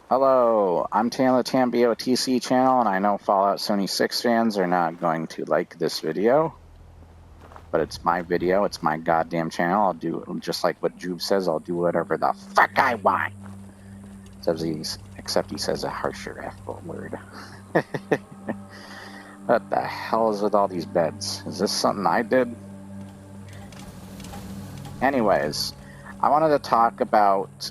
Hello, I'm Tam of the TamBoTC channel, and I know Fallout 76 fans are not going to like this video, but it's my video, it's my goddamn channel. I'll do it just like what Jube says, I'll do whatever the fuck I want. Except he says a harsher F word. What the hell is with all these beds? Is this something I did? Anyways, I wanted to talk about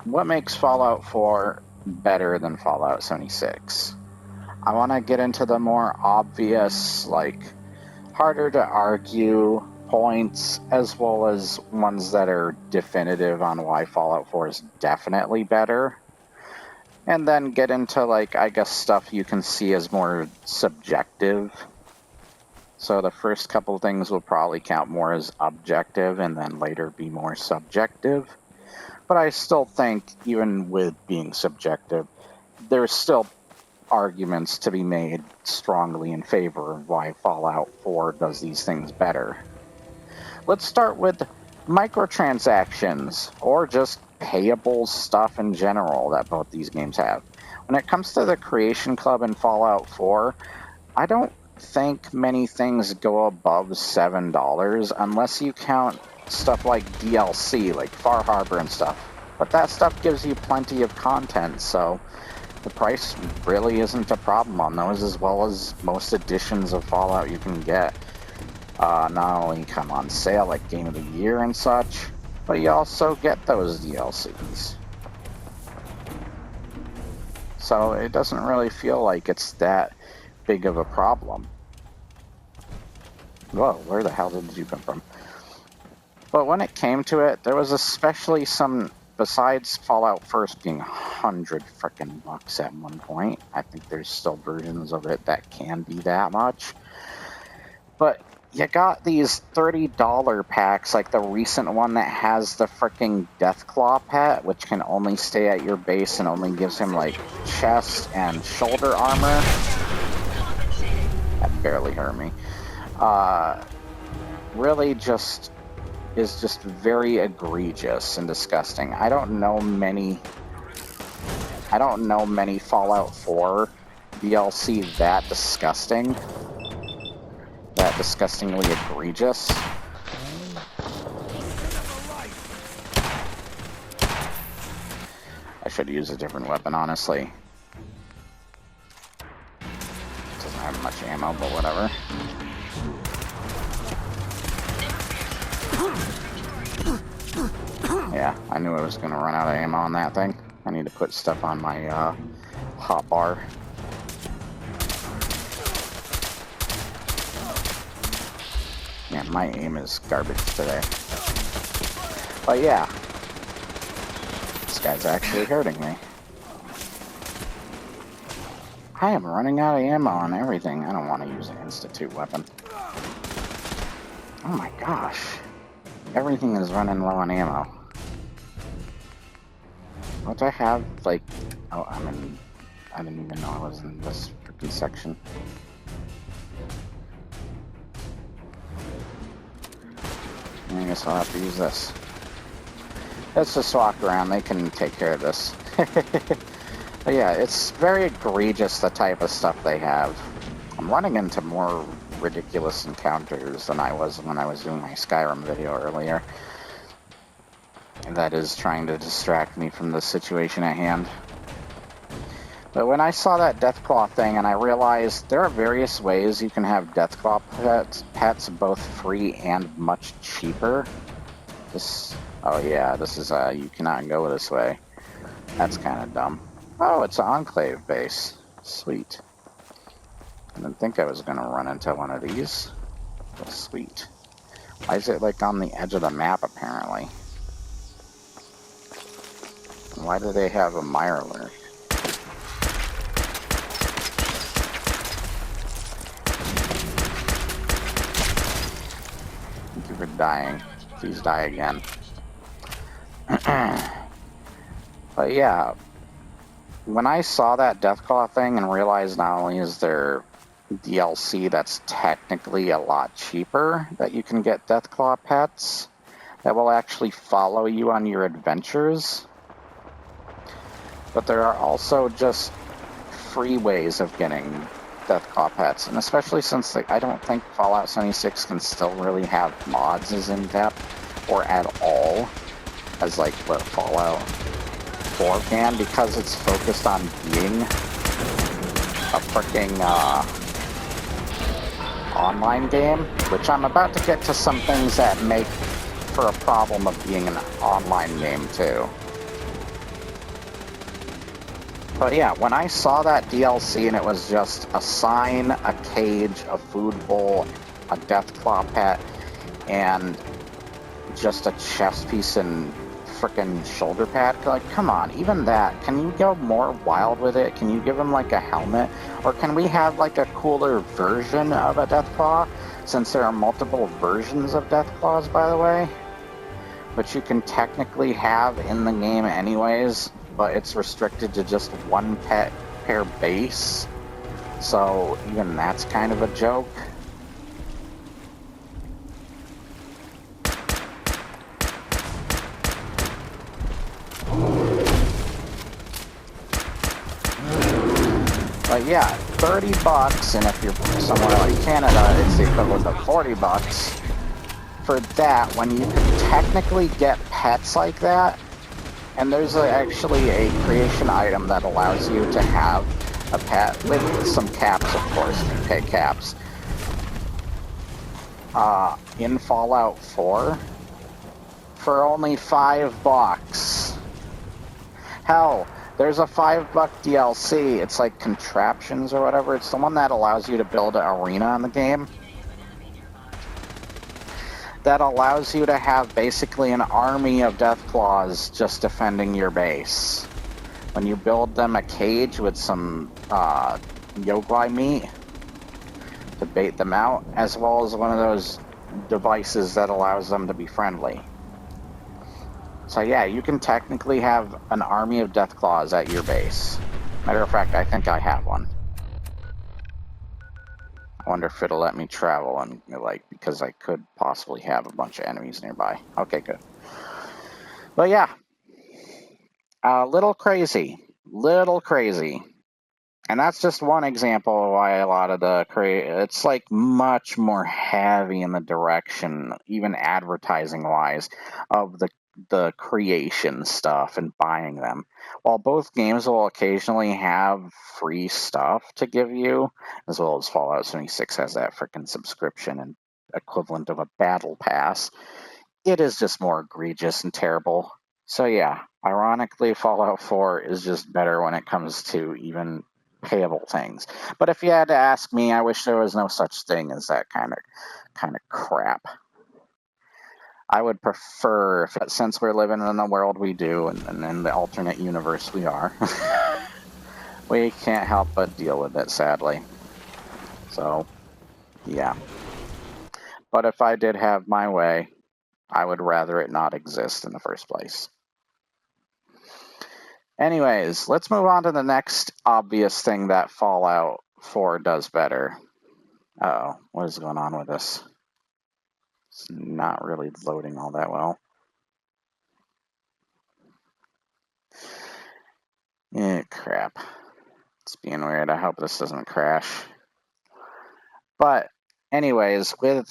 what makes Fallout 4 better than Fallout 76. I want to get into the more obvious, like, harder to argue points, as well as ones that are definitive on why Fallout 4 is definitely better. And then get into, like, I guess stuff you can see as more subjective. So the first couple things will probably count more as objective and then later be more subjective. But I still think, even with being subjective, there's still arguments to be made strongly in favor of why Fallout 4 does these things better. Let's start with microtransactions, or just payable stuff in general that both these games have. When it comes to the Creation Club in Fallout 4, I don't think many things go above $7 unless you count stuff like DLC, like Far Harbor and stuff. But that stuff gives you plenty of content, so the price really isn't a problem on those, as well as most editions of Fallout you can get. Not only come on sale like Game of the Year and such, but you also get those DLCs. So it doesn't really feel like it's that big of a problem. Whoa, where the hell did you come from? But when it came to it, there was especially some, besides Fallout First being $100 frickin' bucks at one point, I think there's still versions of it that can be that much. But you got these $30 packs, like the recent one that has the frickin' Deathclaw pet, which can only stay at your base and only gives him, like, chest and shoulder armor. That barely hurt me. Really just is just very egregious and disgusting. I don't know many Fallout 4 DLC that disgusting. That disgustingly egregious. I should use a different weapon, honestly. Doesn't have much ammo, but whatever. Yeah, I knew I was going to run out of ammo on that thing. I need to put stuff on my hotbar. Man, my aim is garbage today. But yeah, this guy's actually hurting me. I am running out of ammo on everything. I don't want to use an Institute weapon. Oh my gosh. Everything is running low on ammo. What do I have? Like, oh, I didn't even know I was in this freaking section. I guess I'll have to use this. Let's just walk around. They can take care of this. But yeah, it's very egregious, the type of stuff they have. I'm running into more ridiculous encounters than I was when I was doing my Skyrim video earlier. And that is trying to distract me from the situation at hand. But when I saw that Deathclaw thing and I realized there are various ways you can have Deathclaw pets both free and much cheaper. Oh yeah, this is, you cannot go this way. That's kind of dumb. Oh, it's an Enclave base. Sweet. I didn't think I was going to run into one of these. But sweet. Why is it like on the edge of the map apparently? Why do they have a Mirelurk? Thank you for dying. Please die again. But yeah, when I saw that Deathclaw thing and realized not only is there DLC that's technically a lot cheaper that you can get Deathclaw pets that will actually follow you on your adventures, But there are also just free ways of getting Deathclaw pets, and especially since I don't think Fallout 76 can still really have mods as in-depth, or at all, as like what Fallout 4 can, because it's focused on being a freaking online game, which I'm about to get to some things that make for a problem of being an online game too. But yeah, when I saw that DLC and it was just a sign, a cage, a food bowl, a Deathclaw pet, and just a chest piece and frickin' shoulder pad, like, come on, even that, can you go more wild with it? Can you give him like a helmet? Or can we have like a cooler version of a Deathclaw? Since there are multiple versions of Deathclaws, by the way, which you can technically have in the game anyways, but it's restricted to just one pet per base, so even that's kind of a joke. But yeah, 30 bucks, and if you're somewhere like Canada, it's the equivalent of 40 bucks for that, when you can technically get pets like that. And there's actually a creation item that allows you to have a pet with some caps, of course, you pay caps. In Fallout 4 for only $5. Hell, there's a $5 DLC. It's like Contraptions or whatever. It's the one that allows you to build an arena in the game. That allows you to have basically an army of Deathclaws just defending your base. When you build them a cage with some Yogli meat to bait them out, as well as one of those devices that allows them to be friendly. So yeah, you can technically have an army of Deathclaws at your base. Matter of fact, I think I have one. I wonder if it'll let me travel, and like, because I could possibly have a bunch of enemies nearby. Okay, good. But yeah, a little crazy. And that's just one example of why a lot of it's like much more heavy in the direction, even advertising wise, of the creation stuff and buying them. While both games will occasionally have free stuff to give you, as well as Fallout 76 has that freaking subscription and equivalent of a battle pass, it is just more egregious and terrible. So yeah, ironically, Fallout 4 is just better when it comes to even payable things. But if you had to ask me, I wish there was no such thing as that kind of crap. I would prefer, since we're living in the world we do, and in the alternate universe we are, we can't help but deal with it, sadly. So, yeah. But if I did have my way, I would rather it not exist in the first place. Anyways, let's move on to the next obvious thing that Fallout 4 does better. Uh-oh, what is going on with this? It's not really loading all that well. Crap. It's being weird. I hope this doesn't crash. But anyways, with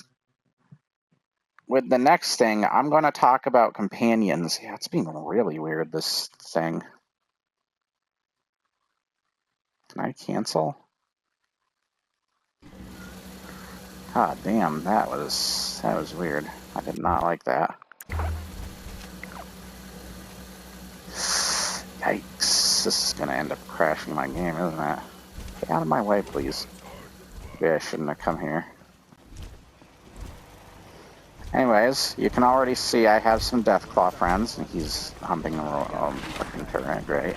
the next thing, I'm going to talk about companions. Yeah, it's being really weird, this thing. Can I cancel? God damn, that was weird. I did not like that. Yikes. This is going to end up crashing my game, isn't it? Get out of my way, please. Maybe I shouldn't have come here. Anyways, you can already see I have some Deathclaw friends, and he's humping a fucking turret, great.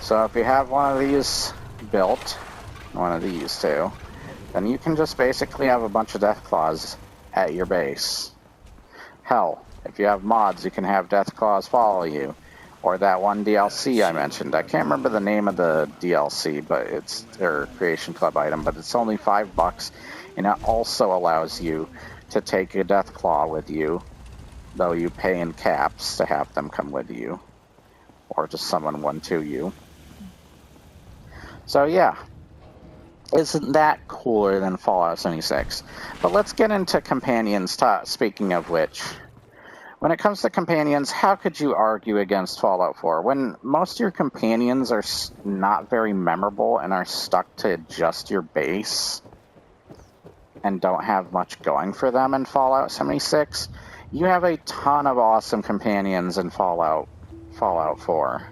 So if you have one of these built, one of these too, then you can just basically have a bunch of Deathclaws at your base. Hell, if you have mods, you can have Deathclaws follow you. Or that one DLC I mentioned. I can't remember the name of the DLC, but it's their Creation Club item, but it's only $5, and it also allows you to take a Deathclaw with you, though you pay in caps to have them come with you. or just summon one to you. So yeah, isn't that cooler than Fallout 76? But let's get into companions, speaking of which. When it comes to companions, how could you argue against Fallout 4 when most of your companions are not very memorable and are stuck to just your base and don't have much going for them in Fallout 76? You have a ton of awesome companions in Fallout 4.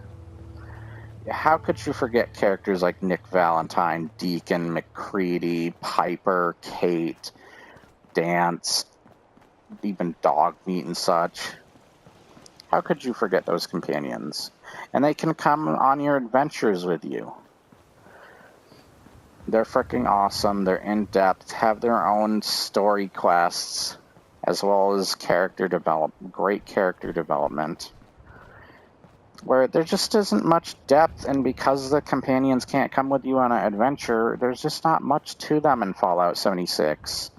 How could you forget characters like Nick Valentine, Deacon, McCready, Piper, Kate, Dance, even Dogmeat and such? How could you forget those companions? And they can come on your adventures with you. They're freaking awesome. They're in-depth, have their own story quests, as well as great character development. Where there just isn't much depth, and because the companions can't come with you on an adventure, there's just not much to them in Fallout 76.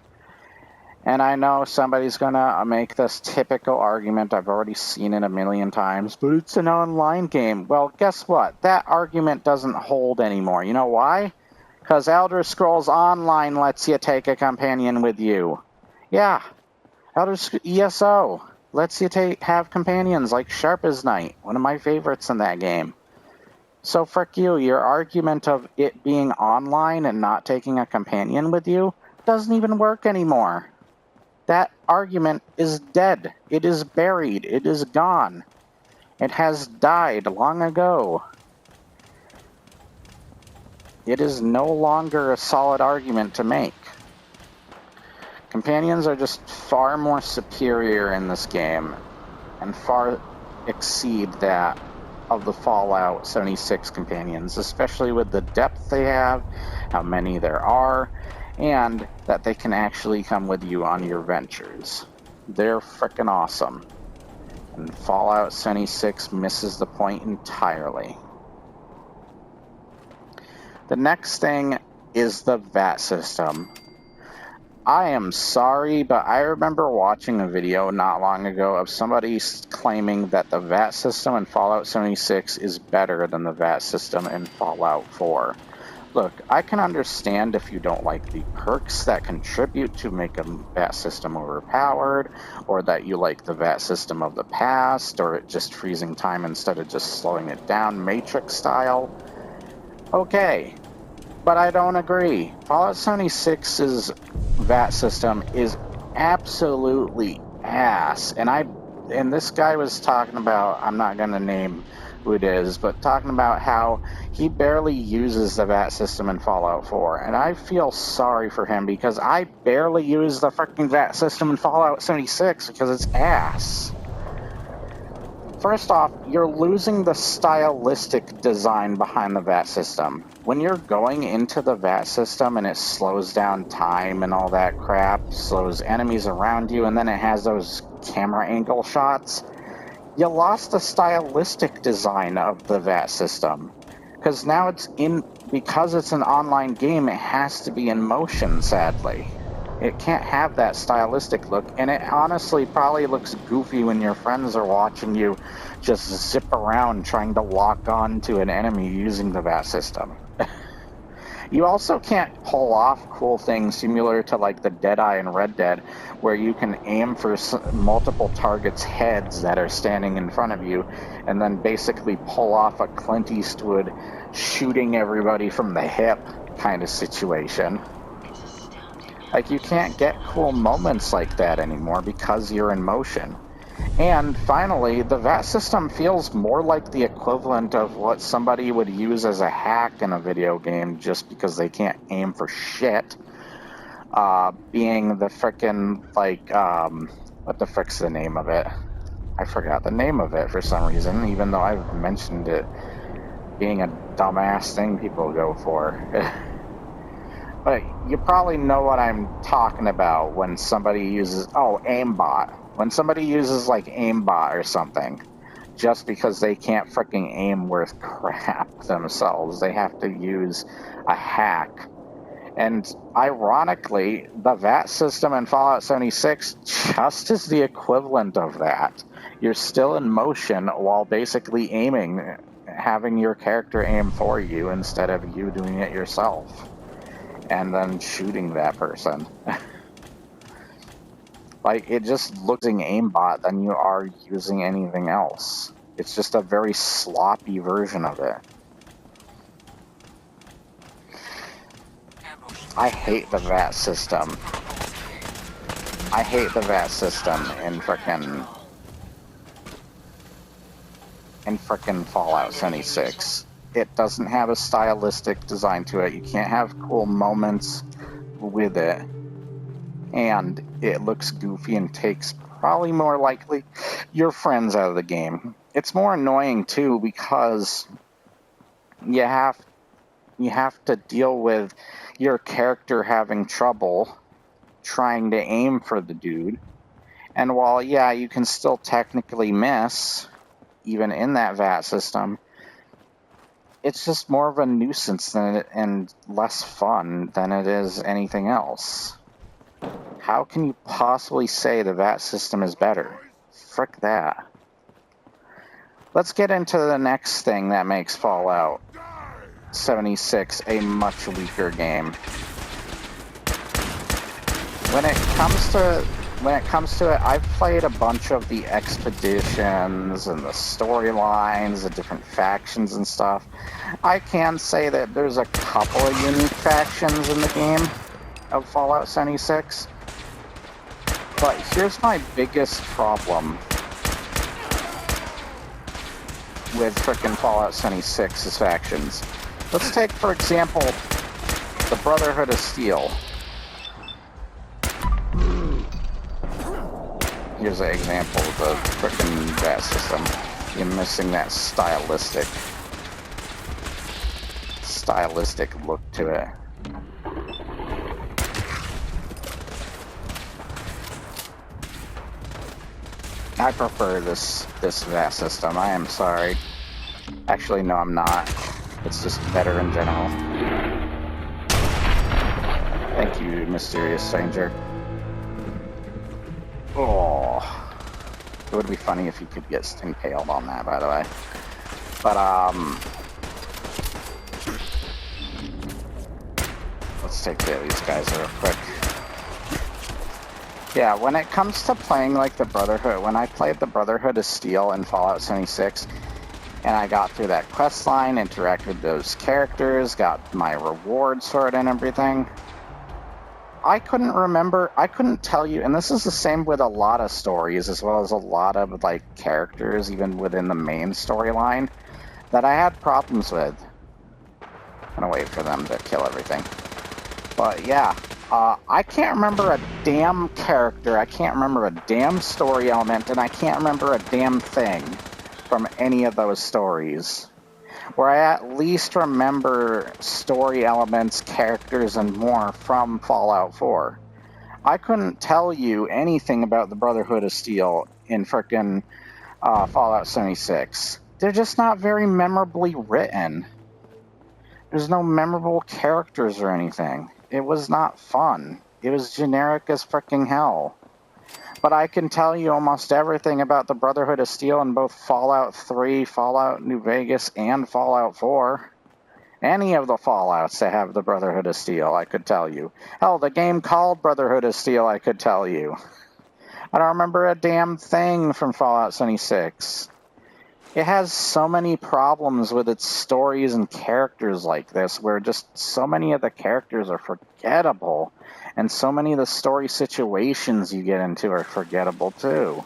And I know somebody's gonna make this typical argument, I've already seen it a million times, but it's an online game. Well, guess what? That argument doesn't hold anymore. You know why? Because Elder Scrolls Online lets you take a companion with you. Yeah, ESO lets you have companions like Sharp as Night, one of my favorites in that game. So frick you, your argument of it being online and not taking a companion with you doesn't even work anymore. That argument is dead. It is buried. It is gone. It has died long ago. It is no longer a solid argument to make. Companions are just far more superior in this game and far exceed that of the Fallout 76 companions, especially with the depth they have, how many there are, and that they can actually come with you on your ventures. They're frickin' awesome. And Fallout 76 misses the point entirely. The next thing is the VAT system. I am sorry, but I remember watching a video not long ago of somebody claiming that the VAT system in Fallout 76 is better than the VAT system in Fallout 4. Look, I can understand if you don't like the perks that contribute to make a VAT system overpowered, or that you like the VAT system of the past, or it just freezing time instead of just slowing it down, Matrix style. Okay, but I don't agree. Fallout 76's VAT system is absolutely ass, and this guy was talking about, I'm not going to name who it is, but talking about how he barely uses the VAT system in Fallout 4, and I feel sorry for him because I barely use the freaking VAT system in Fallout 76 because it's ass. First off, you're losing the stylistic design behind the VAT system. When you're going into the VAT system and it slows down time and all that crap, slows enemies around you, and then it has those camera angle shots, you lost the stylistic design of the VAT system. Because now because it's an online game, it has to be in motion, sadly. It can't have that stylistic look, and it honestly probably looks goofy when your friends are watching you just zip around trying to lock on to an enemy using the VAT system. You also can't pull off cool things similar to like the Deadeye and Red Dead, where you can aim for multiple targets' heads that are standing in front of you, and then basically pull off a Clint Eastwood shooting everybody from the hip kind of situation. Like, you can't get cool moments like that anymore because you're in motion. And finally, the VAT system feels more like the equivalent of what somebody would use as a hack in a video game just because they can't aim for shit. Being the frickin', like, what the frick's the name of it? I forgot the name of it for some reason, even though I've mentioned it being a dumbass thing people go for. But you probably know what I'm talking about when somebody uses, aimbot. When somebody uses like aimbot or something, just because they can't freaking aim worth crap themselves, they have to use a hack. And ironically, the VAT system in Fallout 76 just is the equivalent of that. You're still in motion while basically aiming, having your character aim for you instead of you doing it yourself, and then shooting that person. Like, it just looks like aimbot than you are using anything else. It's just a very sloppy version of it. I hate the VAT system. I hate the VAT system in frickin' Fallout 76. It doesn't have a stylistic design to it. You can't have cool moments with it. And it looks goofy and takes probably more likely your friends out of the game. It's more annoying too because you have to deal with your character having trouble trying to aim for the dude. And while, yeah, you can still technically miss, even in that VAT system, it's just more of a nuisance than it, and less fun than it is anything else. How can you possibly say the VAT system is better? Frick that. Let's get into the next thing that makes Fallout 76 a much weaker game. When it comes to it, I've played a bunch of the expeditions and the storylines, the different factions and stuff. I can say that there's a couple of unique factions in the game of Fallout 76. But here's my biggest problem with frickin' Fallout 76's factions. Let's take, for example, the Brotherhood of Steel. Here's an example of the frickin' VAT system. You're missing that stylistic look to it. I prefer this VAT system. I am sorry. Actually, no, I'm not. It's just better in general. Thank you, mysterious stranger. Oh, it would be funny if you could get impaled on that, by the way. But let's take care of these guys real quick. Yeah, when it comes to playing like the Brotherhood, when I played the Brotherhood of Steel in Fallout 76, and I got through that quest line, interacted with those characters, got my rewards for it and everything, I couldn't tell you, and this is the same with a lot of stories, as well as a lot of, like, characters, even within the main storyline, that I had problems with. I'm gonna wait for them to kill everything. But, yeah, I can't remember a damn character, I can't remember a damn story element, and I can't remember a damn thing from any of those stories. Where I at least remember story elements, characters, and more from Fallout 4. I couldn't tell you anything about the Brotherhood of Steel in frickin' Fallout 76. They're just not very memorably written. There's no memorable characters or anything. It was not fun. It was generic as frickin' hell. But I can tell you almost everything about the Brotherhood of Steel in both Fallout 3, Fallout New Vegas, and Fallout 4. Any of the Fallouts that have the Brotherhood of Steel, I could tell you. Hell, the game called Brotherhood of Steel, I could tell you. I don't remember a damn thing from Fallout 76. It has so many problems with its stories and characters like this, where just so many of the characters are forgettable. And so many of the story situations you get into are forgettable, too.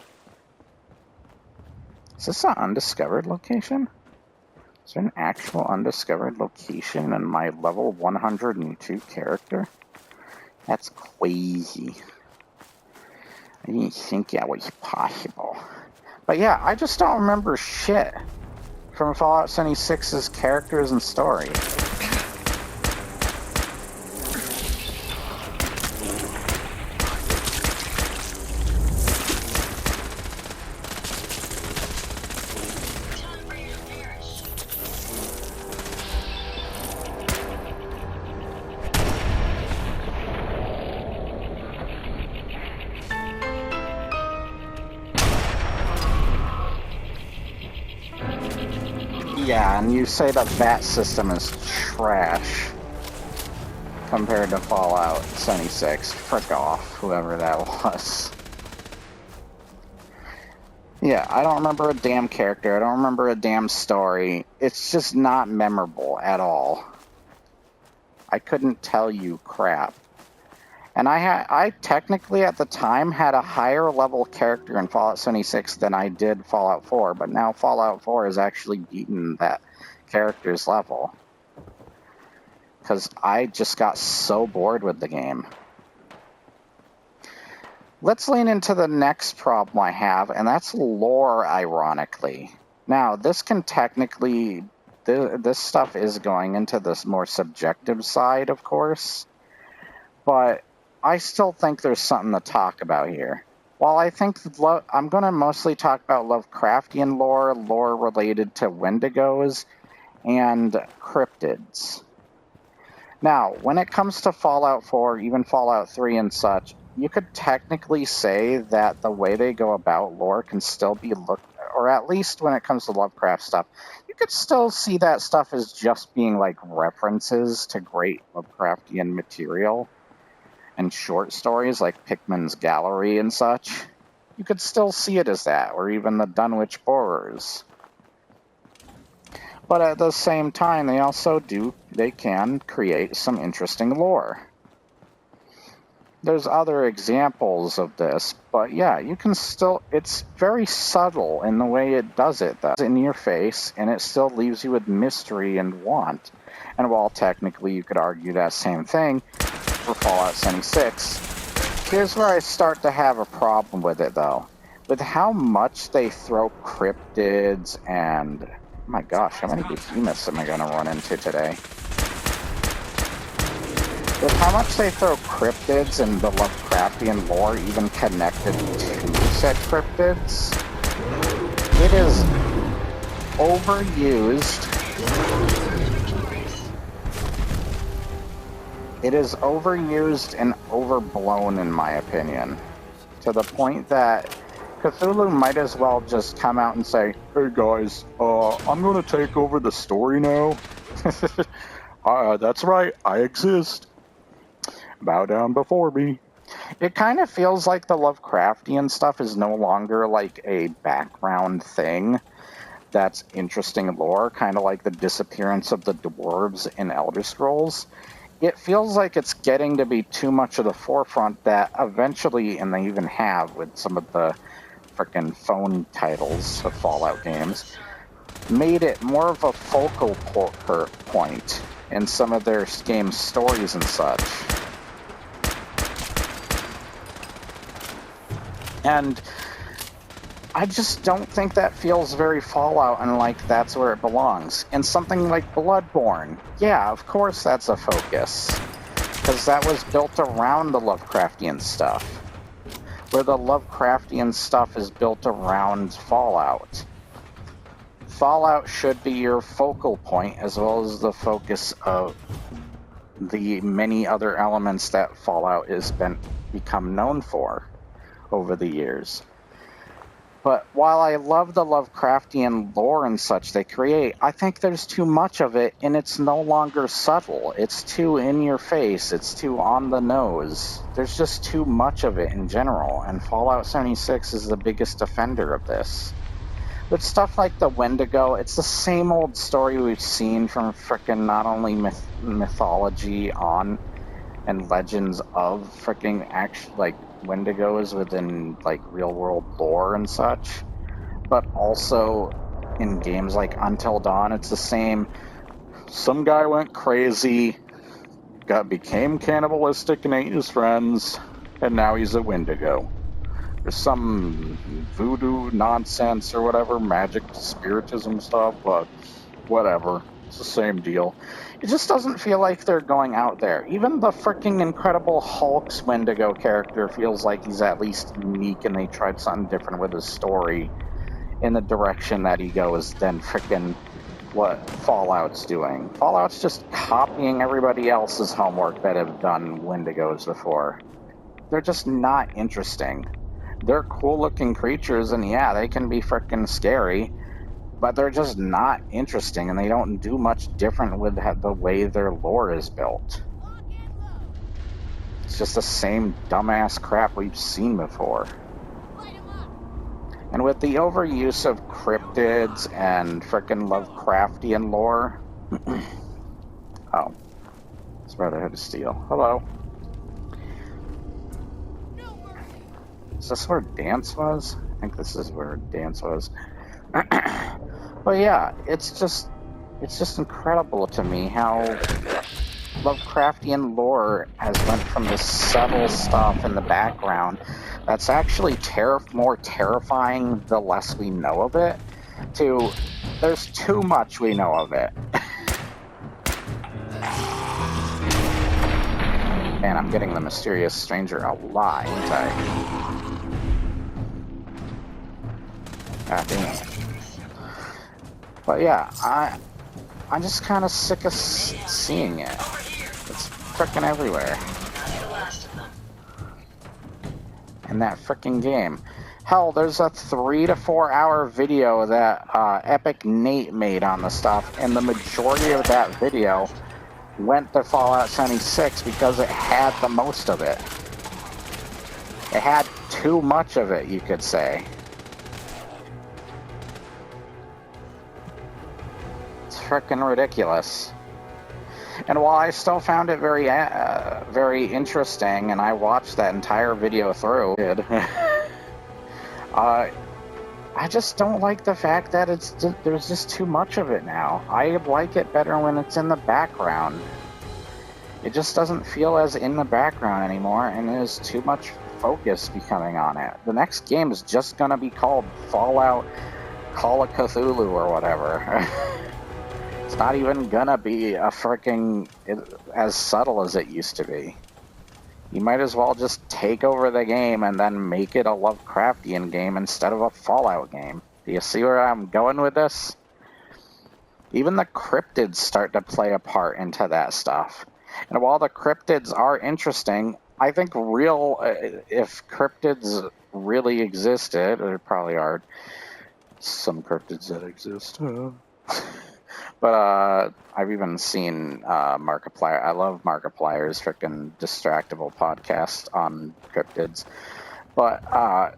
Is this an undiscovered location? Is there an actual undiscovered location in my level 102 character? That's crazy. I didn't think that was possible. But yeah, I just don't remember shit from Fallout 76's characters and story. Yeah, and you say the VAT system is trash compared to Fallout 76. Frick off, whoever that was. Yeah, I don't remember a damn character. I don't remember a damn story. It's just not memorable at all. I couldn't tell you crap. And I technically at the time had a higher level character in Fallout 76 than I did Fallout 4, but now Fallout 4 has actually beaten that character's level. Because I just got so bored with the game. Let's lean into the next problem I have, and that's lore, ironically. Now, this can technically... This stuff is going into this more subjective side, of course. But I still think there's something to talk about here. While I think... I'm going to mostly talk about Lovecraftian lore, lore related to Wendigos, and cryptids. Now, when it comes to Fallout 4, even Fallout 3 and such, you could technically say that the way they go about lore can still be looked, or at least when it comes to Lovecraft stuff, you could still see that stuff as just being like references to great Lovecraftian material and short stories like Pickman's Gallery and such. You could still see it as that, or even the Dunwich Borers. But at the same time, they can create some interesting lore. There's other examples of this, but yeah, you can still... It's very subtle in the way it does it. That's in your face, and it still leaves you with mystery and want. And while technically you could argue that same thing for Fallout 76, here's where I start to have a problem with it, though. With how much they throw cryptids and... Oh my gosh, how many behemoths am I going to run into today? With how much they throw cryptids and the Lovecraftian lore even connected to said cryptids, it is overused. It is overused and overblown, in my opinion, to the point that Cthulhu might as well just come out and say, "Hey guys, I'm going to take over the story now." That's right, I exist. Bow down before me. It kind of feels like the Lovecraftian stuff is no longer like a background thing that's interesting lore, kind of like the disappearance of the dwarves in Elder Scrolls. It feels like it's getting to be too much of the forefront that eventually, and they even have with some of the frickin' phone titles of Fallout games, made it more of a focal point in some of their game stories and such. And I just don't think that feels very Fallout, and like that's where it belongs. And something like Bloodborne, yeah, of course that's a focus, because that was built around the Lovecraftian stuff, where the Lovecraftian stuff is built around Fallout. Fallout should be your focal point, as well as the focus of the many other elements that Fallout has become known for over the years. But while I love the Lovecraftian lore and such they create, I think there's too much of it, and it's no longer subtle. It's too in your face. It's too on the nose. There's just too much of it in general, and Fallout 76 is the biggest offender of this. With stuff like the Wendigo, it's the same old story we've seen from frickin' not only mythology on and legends of frickin' actual, like, Wendigos within, like, real-world lore and such, but also in games like Until Dawn, it's the same. Some guy went crazy, became cannibalistic and ate his friends, and now he's a Wendigo. There's some voodoo nonsense or whatever, magic spiritism stuff, but whatever. It's the same deal. It just doesn't feel like they're going out there. Even the freaking Incredible Hulk's Wendigo character feels like he's at least unique, and they tried something different with his story in the direction that he goes than freaking what Fallout's doing. Fallout's just copying everybody else's homework that have done Wendigos before. They're just not interesting. They're cool-looking creatures, and yeah, they can be freaking scary, but they're just not interesting, and they don't do much different with the way their lore is built. It's just the same dumbass crap we've seen before. And with the overuse of cryptids and frickin' Lovecraftian lore... Oh. It's Brotherhood of Steel. Hello. Is this where Dance was? I think this is where Dance was. But yeah, it's just incredible to me how Lovecraftian lore has went from this subtle stuff in the background that's actually more terrifying the less we know of it, to there's too much we know of it. Man, I'm getting the mysterious stranger a lot, ain't I? God damn. But yeah, I'm just kind of sick of seeing it. It's frickin' everywhere. In that frickin' game. Hell, there's a 3 to 4 hour video that Epic Nate made on the stuff, and the majority of that video went to Fallout 76 because it had the most of it. It had too much of it, you could say. Frickin' ridiculous. And while I still found it very interesting, and I watched that entire video through, I just don't like the fact that there's just too much of it now. I like it better when it's in the background. It just doesn't feel as in the background anymore, and there's too much focus becoming on it. The next game is just gonna be called Fallout Call of Cthulhu or whatever. It's not even gonna be a freaking as subtle as it used to be. You might as well just take over the game and then make it a Lovecraftian game instead of a Fallout game. Do you see where I'm going with this? Even the cryptids start to play a part into that stuff. And while the cryptids are interesting, I think if cryptids really existed, there probably are some cryptids that exist. But I've even seen Markiplier. I love Markiplier's freaking distractible podcast on cryptids. But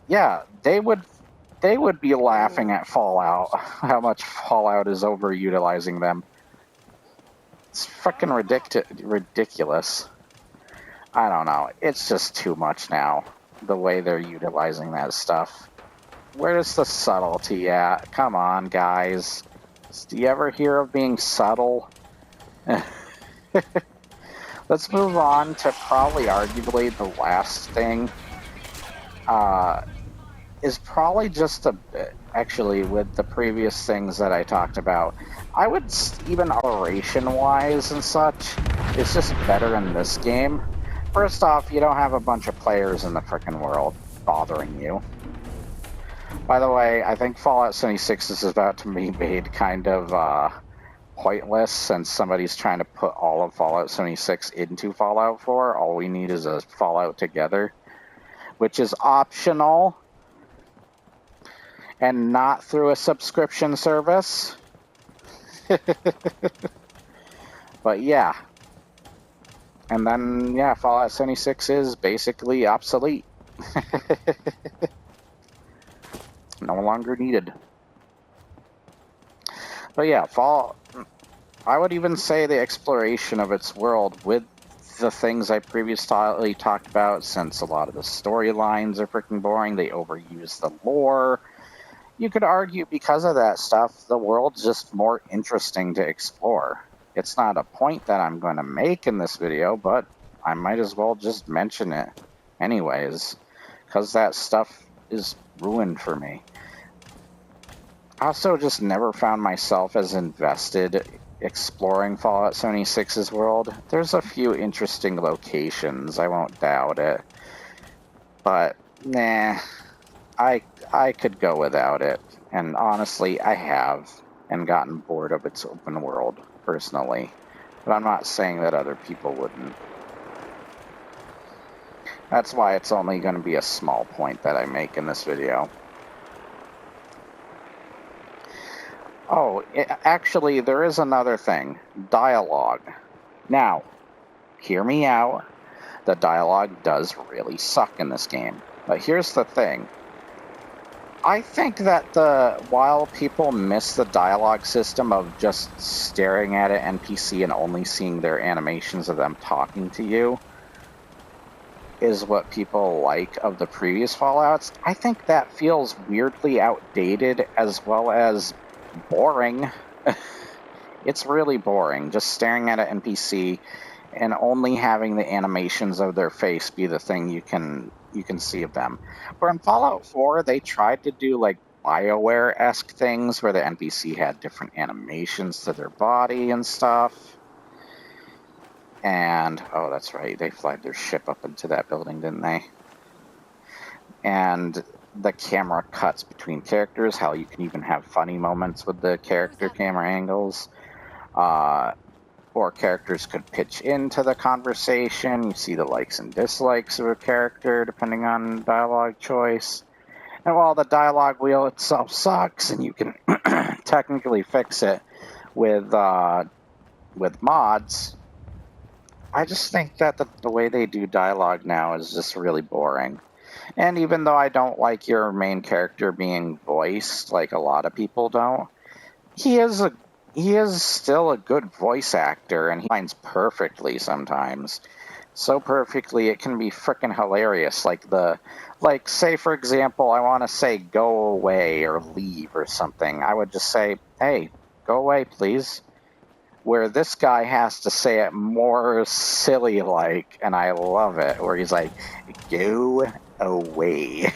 yeah, they would be laughing at Fallout. How much Fallout is overutilizing them. It's freaking ridiculous. I don't know. It's just too much now. The way they're utilizing that stuff. Where's the subtlety at? Come on, guys. Do you ever hear of being subtle? Let's move on to probably arguably the last thing. Is probably just actually with the previous things that I talked about. I would even operation-wise and such, it's just better in this game. First off, you don't have a bunch of players in the frickin' world bothering you. By the way, I think Fallout 76 is about to be made kind of pointless since somebody's trying to put all of Fallout 76 into Fallout 4. All we need is a Fallout Together, which is optional and not through a subscription service. But yeah. And then, yeah, Fallout 76 is basically obsolete. No longer needed. But yeah, I would even say the exploration of its world with the things I previously talked about, since a lot of the storylines are freaking boring, they overuse the lore. You could argue because of that stuff, the world's just more interesting to explore. It's not a point that I'm going to make in this video, but I might as well just mention it anyways, because that stuff is ruined for me. I also just never found myself as invested exploring Fallout 76's world. There's a few interesting locations, I won't doubt it. But, nah, I could go without it. And honestly, I have, and gotten bored of its open world, personally. But I'm not saying that other people wouldn't. That's why it's only going to be a small point that I make in this video. Oh, actually, there is another thing. Dialogue. Now, hear me out. The dialogue does really suck in this game. But here's the thing. I think that while people miss the dialogue system of just staring at an NPC and only seeing their animations of them talking to you, is what people like of the previous Fallouts, I think that feels weirdly outdated as well as boring. It's really boring, just staring at an NPC and only having the animations of their face be the thing you can see of them. Where in Fallout 4, they tried to do like BioWare-esque things where the NPC had different animations to their body and stuff. And, oh, that's right, they flagged their ship up into that building, didn't they? And the camera cuts between characters, how you can even have funny moments with the character camera angles. Or characters could pitch into the conversation. You see the likes and dislikes of a character depending on dialogue choice. And while the dialogue wheel itself sucks, and you can technically fix it with mods, I just think that the way they do dialogue now is just really boring. And even though I don't like your main character being voiced, like a lot of people don't, he is still a good voice actor, and he lines perfectly sometimes. So perfectly it can be frickin' hilarious. Like say for example, I want to say go away or leave or something. I would just say, hey, go away, please. Where this guy has to say it more silly-like, and I love it, where he's like, go away.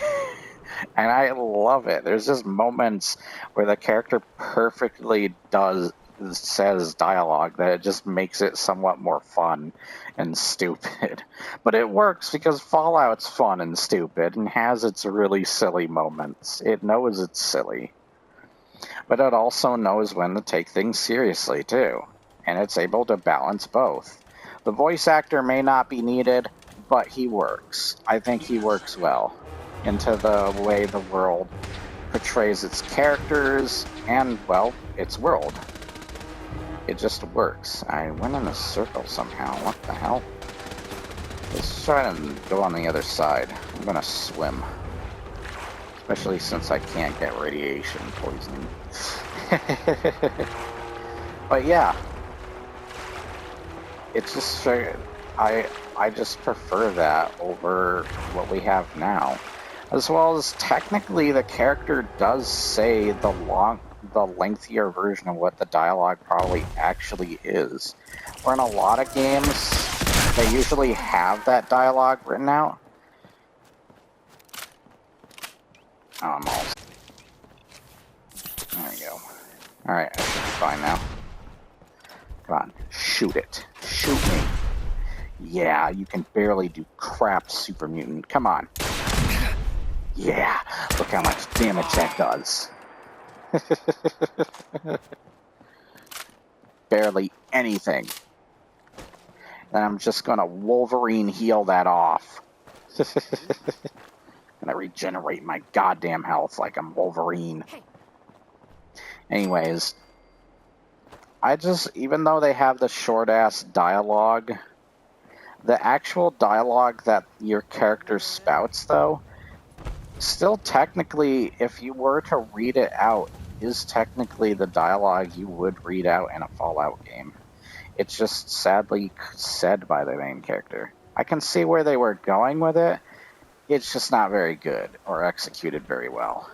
And I love it. There's just moments where the character perfectly says dialogue that it just makes it somewhat more fun and stupid. But it works because Fallout's fun and stupid and has its really silly moments. It knows it's silly. But it also knows when to take things seriously, too. And it's able to balance both. The voice actor may not be needed, but he works. I think he works well into the way the world portrays its characters and, well, its world. It just works. I went in a circle somehow. What the hell? Let's try to go on the other side. I'm gonna swim. Especially since I can't get radiation poisoning. But yeah. It's just, I just prefer that over what we have now. As well as technically the character does say the lengthier version of what the dialogue probably actually is. Where in a lot of games, they usually have that dialogue written out. Oh, I'm all... There we go. Alright, I should be fine now. Come on, shoot it. Shoot me. Yeah, you can barely do crap, Super Mutant. Come on. Yeah, look how much damage that does. Barely anything. Then I'm just gonna Wolverine heal that off. Gonna regenerate my goddamn health like I'm Wolverine. Anyways, even though they have the short-ass dialogue, the actual dialogue that your character spouts, though, still technically, if you were to read it out, is technically the dialogue you would read out in a Fallout game. It's just sadly said by the main character. I can see where they were going with it. It's just not very good or executed very well.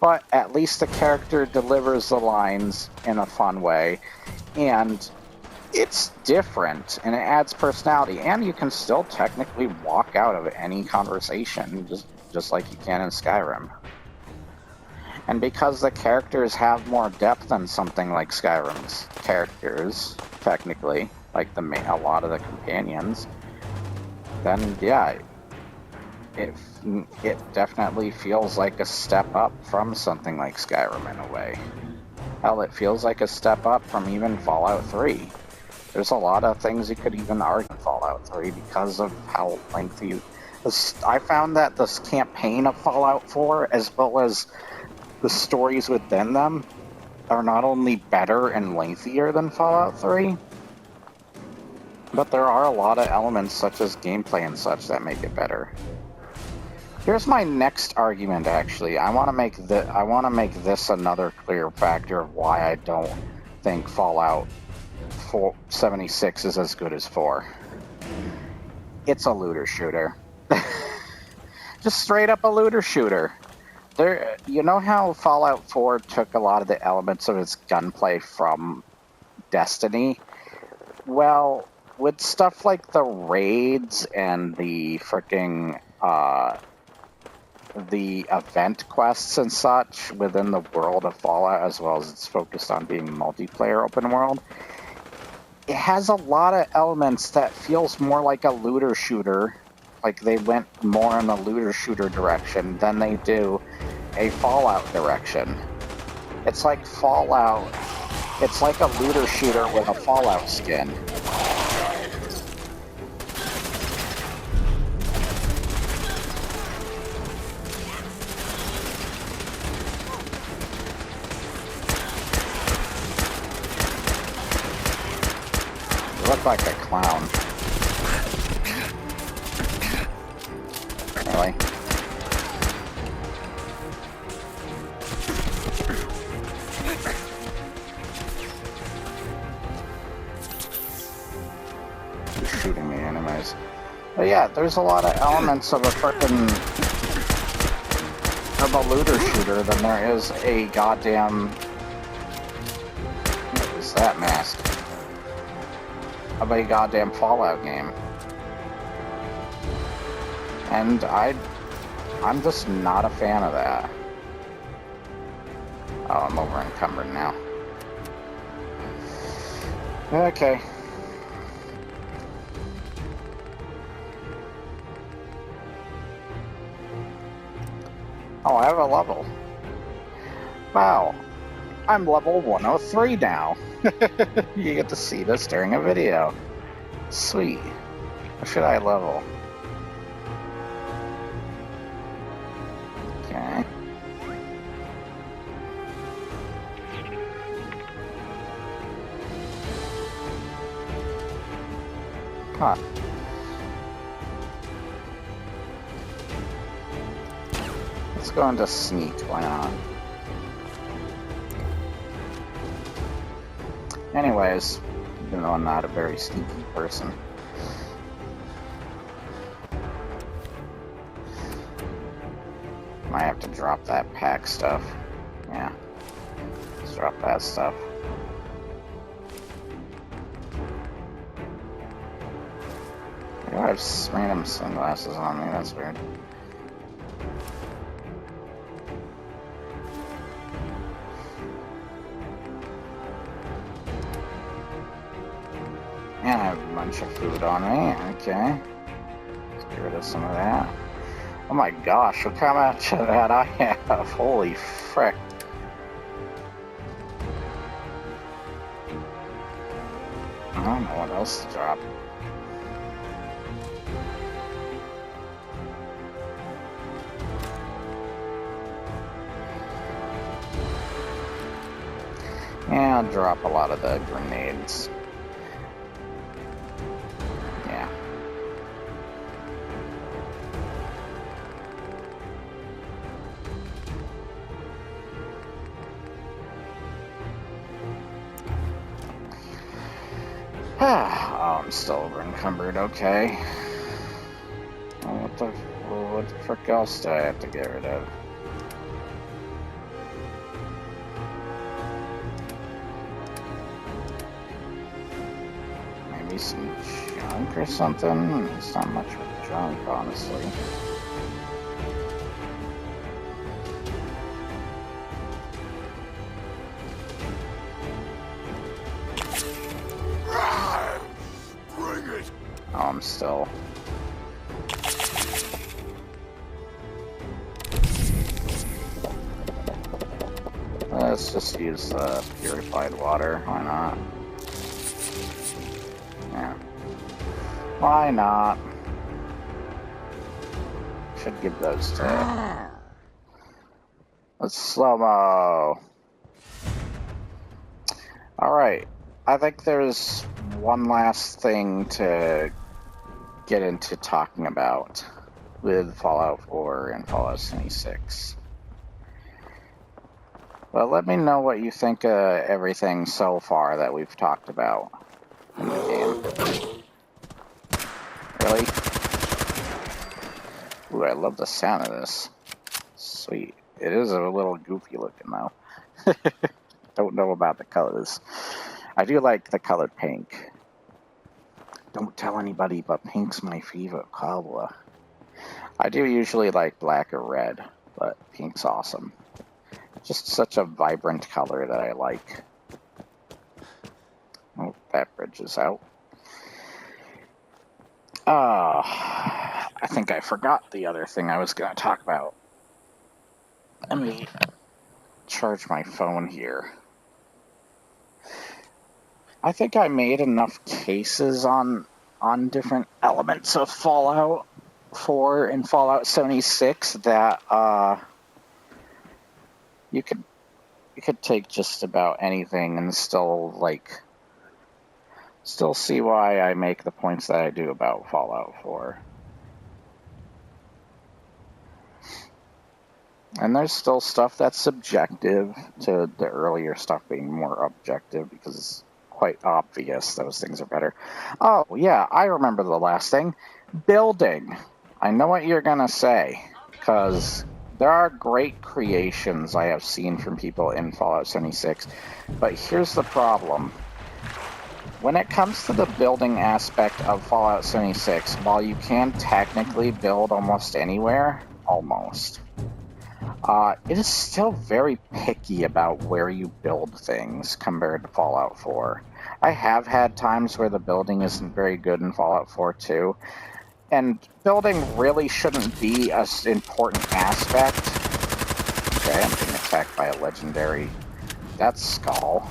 But at least the character delivers the lines in a fun way, and it's different, and it adds personality, and you can still technically walk out of any conversation, just like you can in Skyrim. And because the characters have more depth than something like Skyrim's characters, technically, like a lot of the companions, then yeah, it definitely feels like a step up from something like Skyrim in a way. Hell, it feels like a step up from even Fallout 3. There's a lot of things you could even argue in Fallout 3 because of how lengthy... I found that this campaign of Fallout 4, as well as the stories within them, are not only better and lengthier than Fallout 3, but there are a lot of elements such as gameplay and such that make it better. Here's my next argument, actually. I want to make this another clear factor of why I don't think Fallout 76 is as good as 4. It's a looter shooter. Just straight up a looter shooter. You know how Fallout 4 took a lot of the elements of its gunplay from Destiny? Well, with stuff like the raids and the freaking the event quests and such within the world of Fallout, as well as it's focused on being multiplayer open world, it has a lot of elements that feels more like a looter shooter. Like they went more in the looter shooter direction than they do a Fallout direction. It's like Fallout. It's like a looter shooter with a Fallout skin. You look like a clown. Really? You're shooting me anyways. But yeah, there's a lot of elements of a frickin' of a looter shooter than there is a goddamn... What is that mask? Of a goddamn Fallout game. And I'm just not a fan of that. Oh, I'm over encumbered now. Okay. Oh, I have a level. Wow. I'm level 103 now. You get to see this during a video. Sweet. What should I level? Okay. Huh. Let's go into sneak, why not? Anyways, even though I'm not a very sneaky person. Might have to drop that pack stuff. Yeah. Let's drop that stuff. I have random sunglasses on me, that's weird. And I have a bunch of food on me, okay. Let's get rid of some of that. Oh my gosh, look how much of that I have. Holy frick. I don't know what else to drop. Yeah, I'll drop a lot of the grenades. Yeah. Oh, I'm still over encumbered, okay. Well, what the frick else do I have to get rid of? Maybe some junk or something? It's not much of junk, honestly. Oh, I'm still... Let's just use the purified water, why not? Yeah. Why not? Should give those to... Let's slow-mo! Alright, I think there's one last thing to get into talking about with Fallout 4 and Fallout 76. Well, let me know what you think of everything so far that we've talked about in the game. Really? Ooh, I love the sound of this. Sweet. It is a little goofy looking though. Don't know about the colors. I do like the color pink. Don't tell anybody, but pink's my favorite color. I do usually like black or red, but pink's awesome. Just such a vibrant color that I like. Oh, that bridge is out. I think I forgot the other thing I was going to talk about. Let me charge my phone here. I think I made enough cases on different elements of Fallout 4 and Fallout 76 that you could take just about anything and still see why I make the points that I do about Fallout 4. And there's still stuff that's subjective to the earlier stuff being more objective because it's quite obvious those things are better. Oh, yeah, I remember the last thing. Building. I know what you're going to say, because there are great creations I have seen from people in Fallout 76, but here's the problem. When it comes to the building aspect of Fallout 76, while you can technically build almost anywhere, it is still very picky about where you build things compared to Fallout 4. I have had times where the building isn't very good in Fallout 4 too, and building really shouldn't be an important aspect. Okay, I'm being attacked by a legendary Death Skull.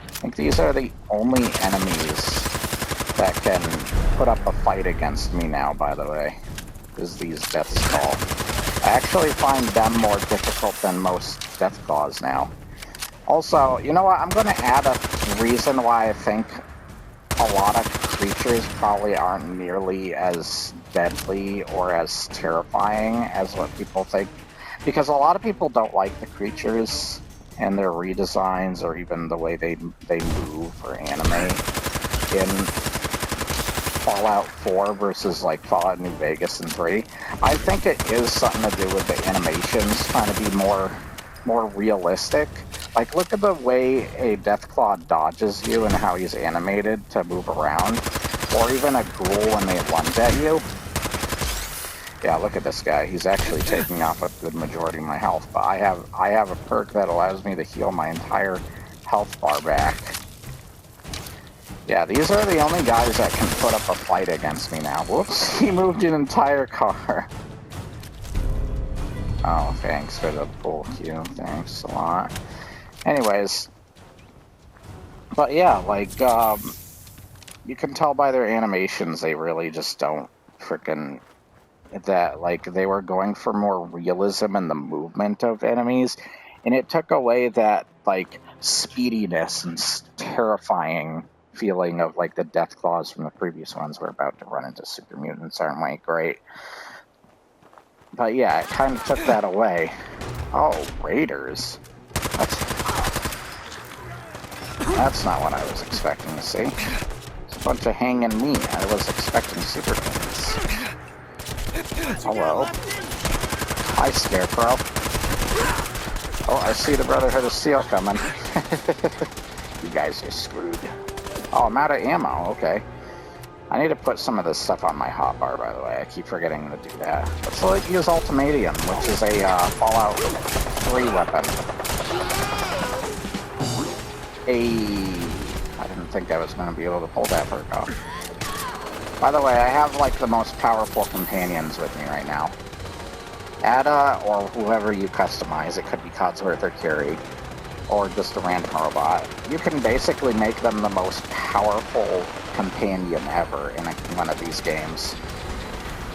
I think these are the only enemies that can put up a fight against me now, by the way, is these Death Skull. I actually find them more difficult than most Death Claws now. Also, you know what, I'm going to add a reason why I think a lot of creatures probably aren't nearly as deadly or as terrifying as what people think. Because a lot of people don't like the creatures and their redesigns or even the way they move or animate in Fallout 4 versus like Fallout New Vegas and 3. I think it is something to do with the animations trying to be more realistic. Like, look at the way a Deathclaw dodges you and how he's animated to move around. Or even a ghoul when they lunge at you. Yeah, look at this guy. He's actually taking off a good majority of my health. But I have a perk that allows me to heal my entire health bar back. Yeah, these are the only guys that can put up a fight against me now. Whoops, he moved an entire car. Oh, thanks for the pull cue. Thanks a lot. Anyways. But yeah, like, you can tell by their animations they really just don't frickin' that, like, they were going for more realism in the movement of enemies, and it took away that, like, speediness and terrifying feeling of, like, the Death Claws from the previous ones we're about to run into super mutants aren't like great. But yeah, it kind of took that away. Oh, raiders. That's not what I was expecting to see. It's a bunch of hanging meat. I was expecting super mutants. Hello. Hi, Scarecrow. Oh, I see the Brotherhood of Steel coming. You guys are screwed. Oh, I'm out of ammo. Okay. I need to put some of this stuff on my hotbar, by the way. I keep forgetting to do that. Let's use Ultimatium, which is a Fallout 3 weapon. I didn't think I was going to be able to pull that perk off. By the way, I have like the most powerful companions with me right now. Ada, or whoever you customize, it could be Codsworth or Curie, or just a random robot. You can basically make them the most powerful companion ever in one of these games.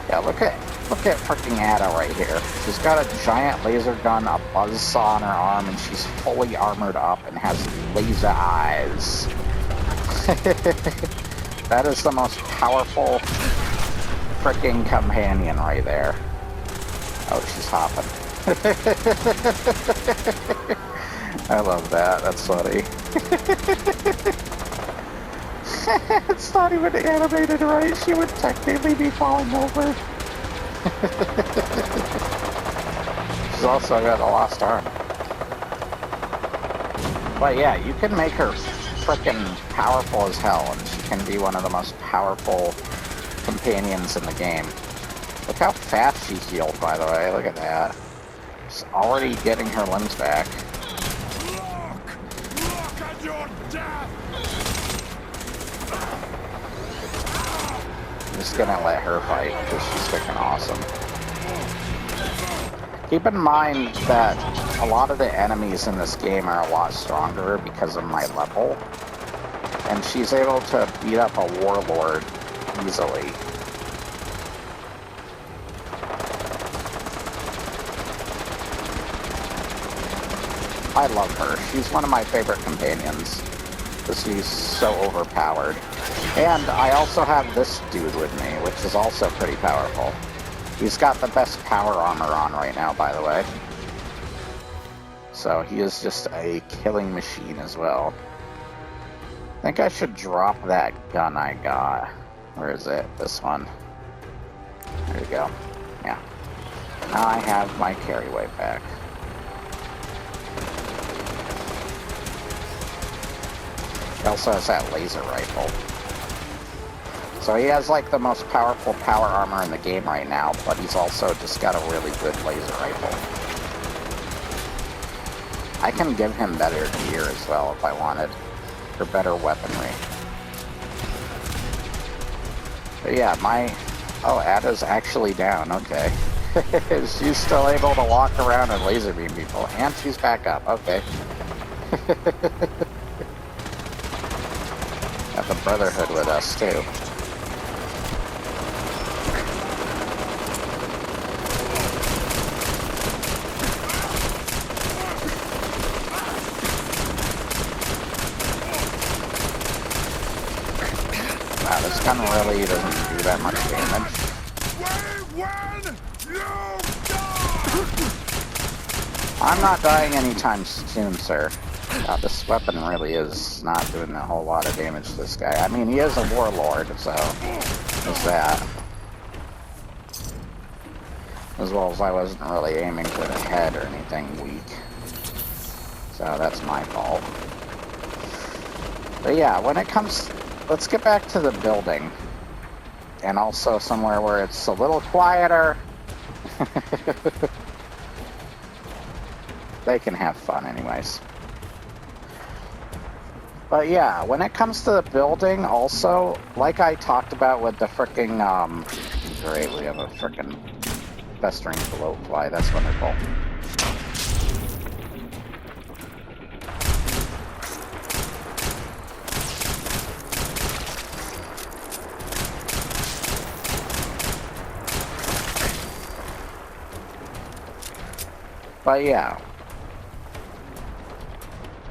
Yeah, look at freaking Ada right here. She's got a giant laser gun, a buzzsaw on her arm, and she's fully armored up and has laser eyes. That is the most powerful freaking companion right there. Oh, she's hopping. I love that. That's funny. It's not even animated right. She would technically be falling over. She's also got a lost arm. But yeah, you can make her frickin' powerful as hell, and she can be one of the most powerful companions in the game. Look how fast she healed, by the way. Look at that. She's already getting her limbs back. Look at your death! I'm just gonna let her fight, because she's freaking awesome. Keep in mind that a lot of the enemies in this game are a lot stronger because of my level. And she's able to beat up a warlord easily. I love her. She's one of my favorite companions. Because she's so overpowered. And I also have this dude with me, which is also pretty powerful. He's got the best power armor on right now, by the way. So he is just a killing machine as well. I think I should drop that gun I got. Where is it? This one. There we go. Yeah. Now I have my carry weight back. He also has that laser rifle. So he has like the most powerful power armor in the game right now, but he's also just got a really good laser rifle. I can give him better gear as well if I wanted, for better weaponry. But yeah, oh, Ada's actually down, okay. She's still able to walk around and laser beam people, and she's back up, okay. Got the Brotherhood with us too. Wow, this gun really doesn't do that much damage. I'm not dying anytime soon, sir. This weapon really is not doing a whole lot of damage to this guy. I mean, he is a warlord, so there's that. As well as I wasn't really aiming for the head or anything weak. So that's my fault. But yeah, when it comes... Let's get back to the building. And also somewhere where it's a little quieter. They can have fun anyways. But yeah, when it comes to the building, also, like I talked about with the fricking, great, we have a fricking festering bloatfly, that's wonderful. But yeah.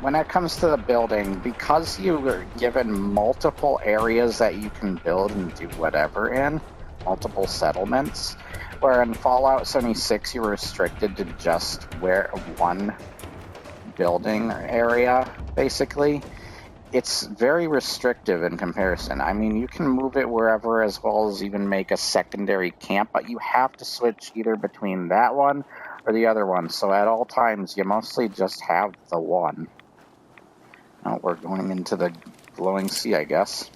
When it comes to the building, because you were given multiple areas that you can build and do whatever in, multiple settlements, where in Fallout 76 you were restricted to just one building area, basically, it's very restrictive in comparison. I mean, you can move it wherever as well as even make a secondary camp, but you have to switch either between that one or the other one, so at all times you mostly just have the one. Oh, we're going into the glowing sea, I guess.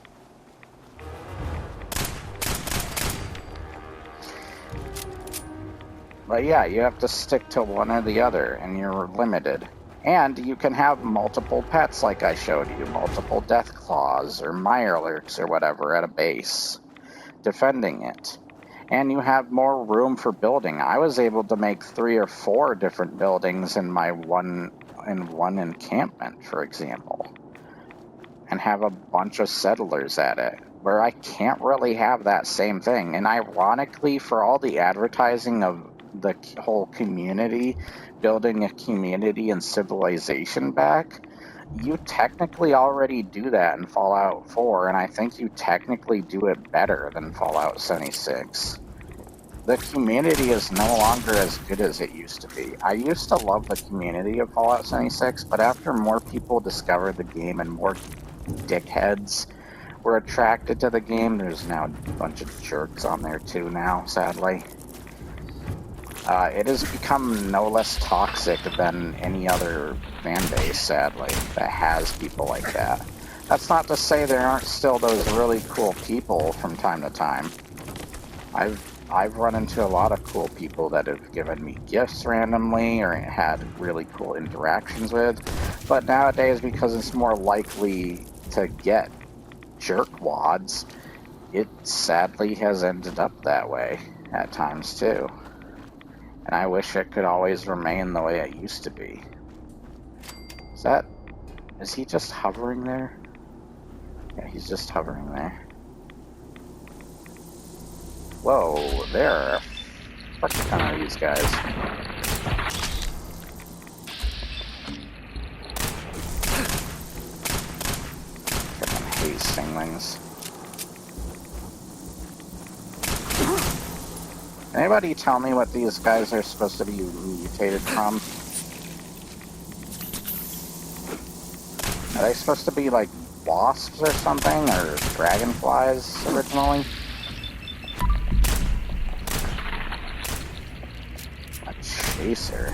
But yeah, you have to stick to one or the other, and you're limited. And you can have multiple pets, like I showed you, multiple death claws or mirelurks or whatever at a base, defending it. And you have more room for building. I was able to make 3 or 4 different buildings in my one encampment, for example. And have a bunch of settlers at it. where I can't really have that same thing. And ironically, for all the advertising of the whole community, building a community and civilization back, you technically already do that in Fallout 4, and I think you technically do it better than Fallout 76. The community is no longer as good as it used to be. I used to love the community of Fallout 76, but after more people discovered the game and more dickheads were attracted to the game, there's now a bunch of jerks on there too now, sadly. It has become no less toxic than any other fan base, sadly, that has people like that. That's not to say there aren't still those really cool people from time to time. I've run into a lot of cool people that have given me gifts randomly or had really cool interactions with, but nowadays, because it's more likely to get jerkwads, it sadly has ended up that way at times too. And I wish it could always remain the way it used to be. Is he just hovering there? Yeah, he's just hovering there. Whoa, there are a fuck ton of these guys. Fucking hate stinglings. Anybody tell me what these guys are supposed to be mutated from? Are they supposed to be like wasps or something, or dragonflies originally? A chaser.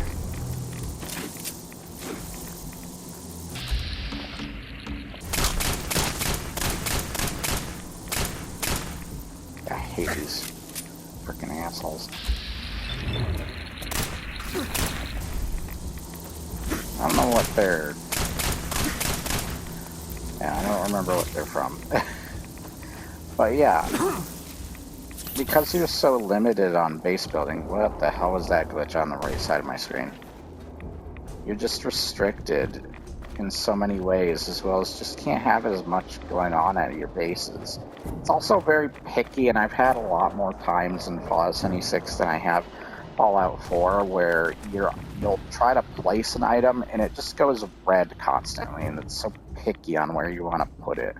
I hate these freaking assholes. I don't know what they're... Yeah, I don't remember what they're from. But yeah, because you're so limited on base building, what the hell was that glitch on the right side of my screen? You're just restricted in so many ways, as well as just can't have as much going on at your bases. It's also very picky, and I've had a lot more times in Fallout 76 than I have Fallout 4, where you'll try to place an item and it just goes red constantly, and it's so picky on where you want to put it.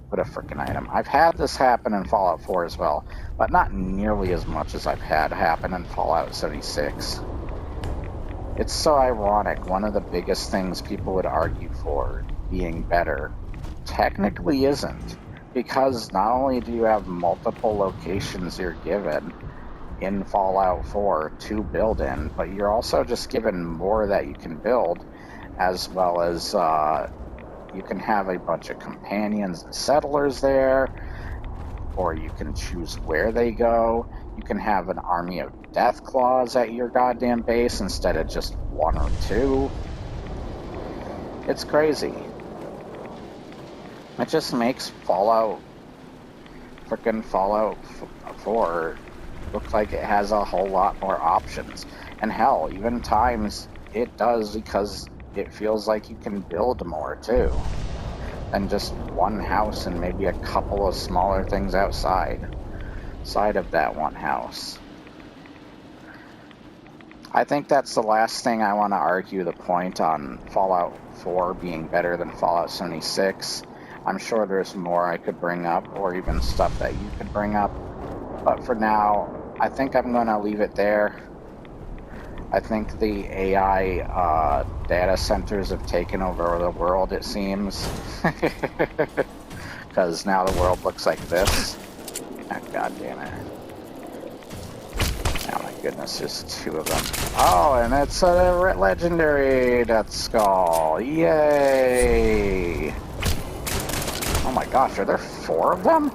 Put a freaking item. I've had this happen in Fallout 4 as well, but not nearly as much as I've had happen in Fallout 76. It's so ironic. One of the biggest things people would argue for being better technically isn't, because not only do you have multiple locations you're given in Fallout 4 to build in, but you're also just given more that you can build, as well as you can have a bunch of companions and settlers there, or you can choose where they go. You can have an army of Deathclaws at your goddamn base instead of just one or two. It's crazy. It just makes Fallout 4 look like it has a whole lot more options. And hell, even times it does, because it feels like you can build more too than just one house and maybe a couple of smaller things outside of that one house. I think that's the last thing I want to argue the point on Fallout 4 being better than Fallout 76. I'm sure there's more I could bring up, or even stuff that you could bring up. But for now, I think I'm going to leave it there. I think the AI data centers have taken over the world, it seems. Because now the world looks like this. Oh, God damn it. Oh my goodness, there's two of them. Oh, and it's a legendary Death Skull. Yay! Oh my gosh, are there 4 of them?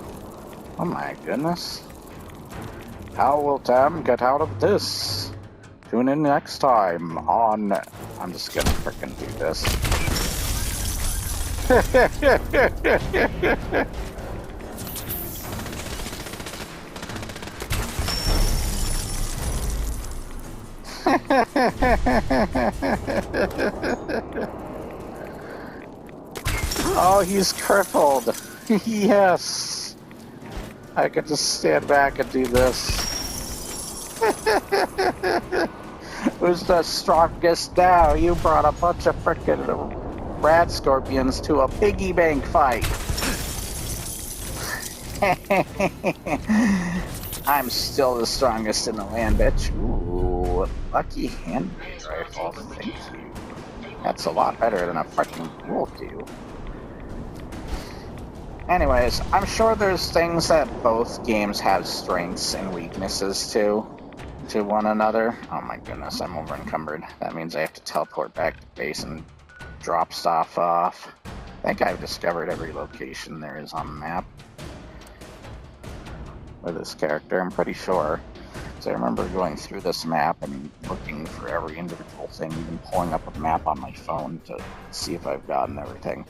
Oh my goodness. How will Tam get out of this? Tune in next time on... I'm just gonna frickin' do this. Oh, he's crippled. Yes. I could just stand back and do this. Who's the strongest now? You brought a bunch of frickin' rad scorpions to a piggy bank fight. I'm still the strongest in the land, bitch. Ooh, lucky hand rifle. Thank you. That's a lot better than a fucking mule do. Anyways, I'm sure there's things that both games have strengths and weaknesses to one another. Oh my goodness, I'm over encumbered. That means I have to teleport back to base and drop stuff off. I think I've discovered every location there is on the map with this character, I'm pretty sure. So I remember going through this map and looking for every individual thing, even pulling up a map on my phone to see if I've gotten everything.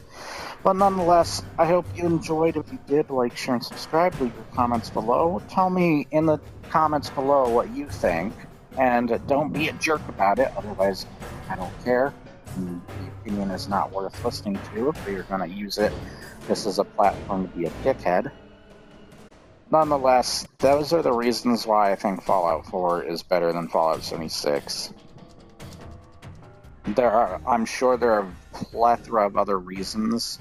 But nonetheless, I hope you enjoyed. If you did, like, share, and subscribe. Leave your comments below. Tell me in the comments below what you think. And don't be a jerk about it, otherwise I don't care. And the opinion is not worth listening to if you're going to use it just as a platform to be a dickhead. Nonetheless, those are the reasons why I think Fallout 4 is better than Fallout 76. I'm sure there are a plethora of other reasons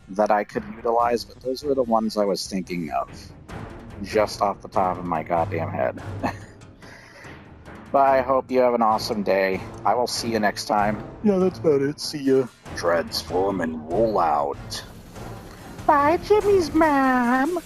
that I could utilize, but those were the ones I was thinking of, just off the top of my goddamn head. But I hope you have an awesome day. I will see you next time. Yeah, that's about it. See ya. Transform and roll out. Bye, Jimmy's mom.